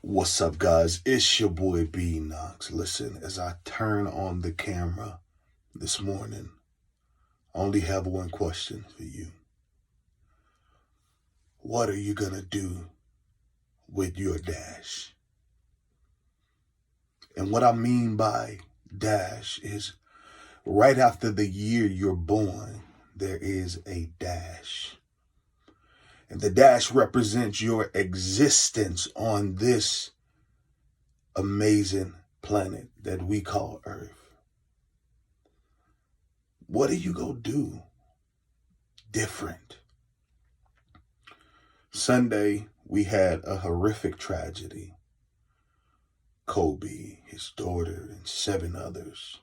What's up, guys? It's your boy B Knox. Listen, as I turn on the camera this morning, I only have one question for you. What are you going to do with your dash? And what I mean by dash is right after the year you're born, there is a dash. And the dash represents your existence on this amazing planet that we call Earth. What are you going to do different? Sunday, we had a horrific tragedy. Kobe, his daughter, and 7 others.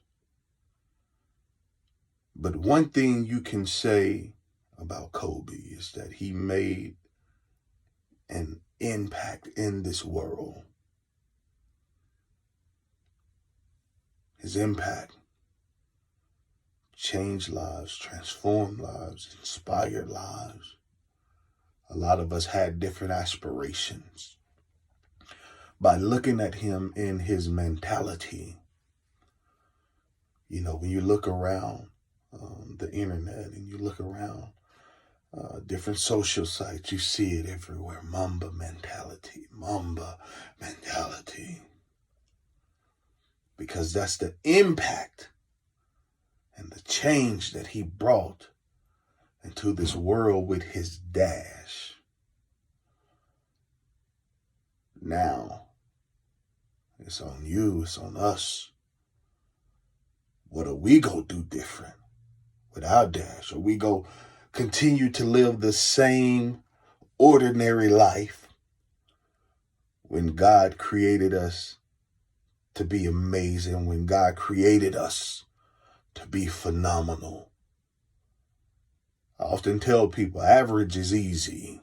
But one thing you can say about Kobe is that he made an impact in this world. His impact changed lives, transformed lives, inspired lives. A lot of us had different aspirations. By looking at him in his mentality, when you look around the internet and you look around different social sites, you see it everywhere. Mamba mentality. Because that's the impact and the change that he brought into this world with his dash. Now, it's on you, it's on us. What are we going to do different with our dash? Are we going to continue to live the same ordinary life when God created us to be amazing, when God created us to be phenomenal? I often tell people average is easy,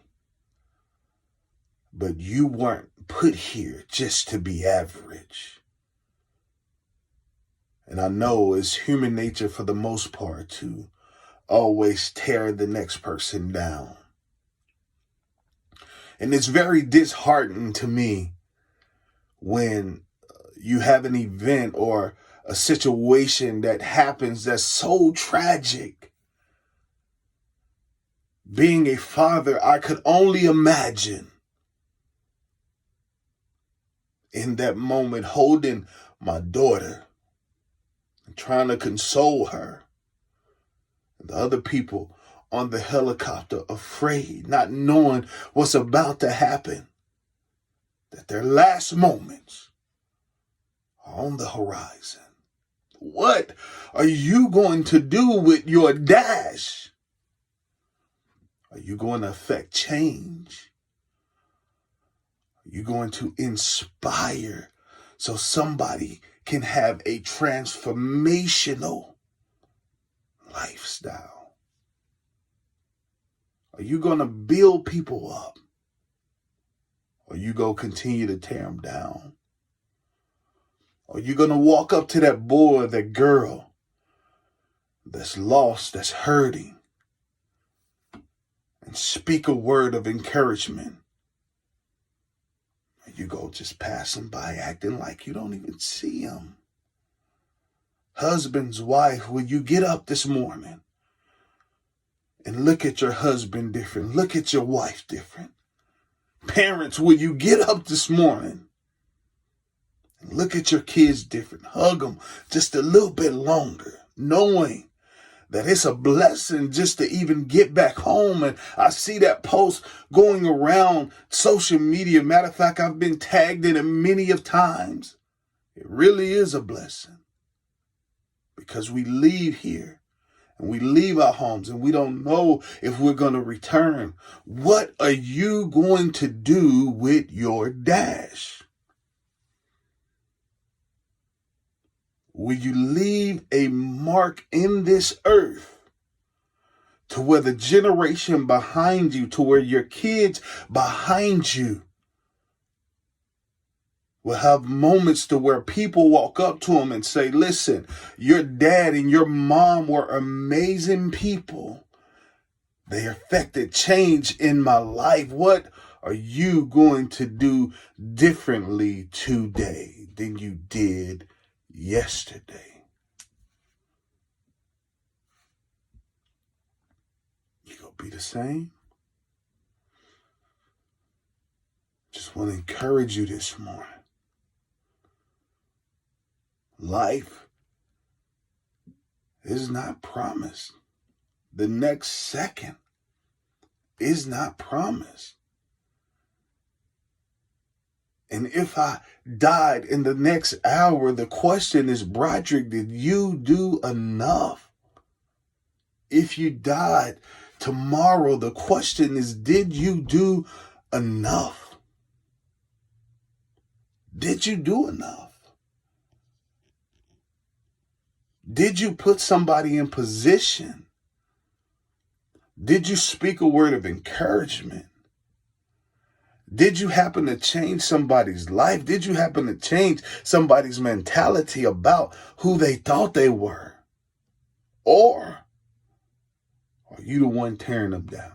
but you weren't put here just to be average. And I know it's human nature for the most part to always tear the next person down. And it's very disheartening to me when you have an event or a situation that happens that's so tragic. Being a father, I could only imagine in that moment holding my daughter and trying to console her. And the other people on the helicopter afraid, not knowing what's about to happen, that their last moments are on the horizon. What are you going to do with your dash? Are you going to affect change? Are you going to inspire so somebody can have a transformational lifestyle? Are you going to build people up? Or are you going to continue to tear them down? Are you going to walk up to that boy or that girl that's lost, that's hurting, and speak a word of encouragement? Or you go just pass them by acting like you don't even see them? Husband's wife, will you get up this morning and look at your husband different? Look at your wife different. Parents, will you get up this morning and look at your kids different? Hug them just a little bit longer, knowing that it's a blessing just to even get back home. And I see that post going around social media. Matter of fact, I've been tagged in it many of times. It really is a blessing because we leave here and we leave our homes and we don't know if we're going to return. What are you going to do with your dash? Will you leave a mark in this earth to where the generation behind you, to where your kids behind you will have moments to where people walk up to them and say, listen, your dad and your mom were amazing people. They affected change in my life. What are you going to do differently today than you did yesterday? You gonna be the same? Just want to encourage you this morning. Life is not promised. The next second is not promised. And if I died in the next hour, the question is, Broderick, did you do enough? If you died tomorrow, the question is, did you do enough? Did you do enough? Did you put somebody in position? Did you speak a word of encouragement? Did you happen to change somebody's life? Did you happen to change somebody's mentality about who they thought they were? Or are you the one tearing them down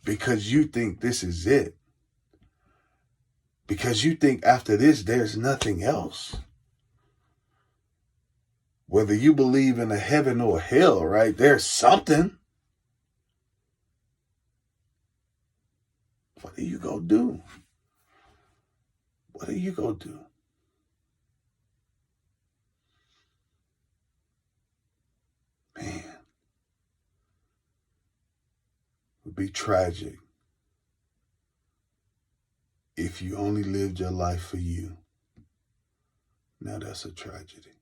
because you think this is it? Because you think after this, there's nothing else. Whether you believe in a heaven or a hell, right? There's something. What are you going to do? What are you going to do? Man, it would be tragic if you only lived your life for you. Now that's a tragedy.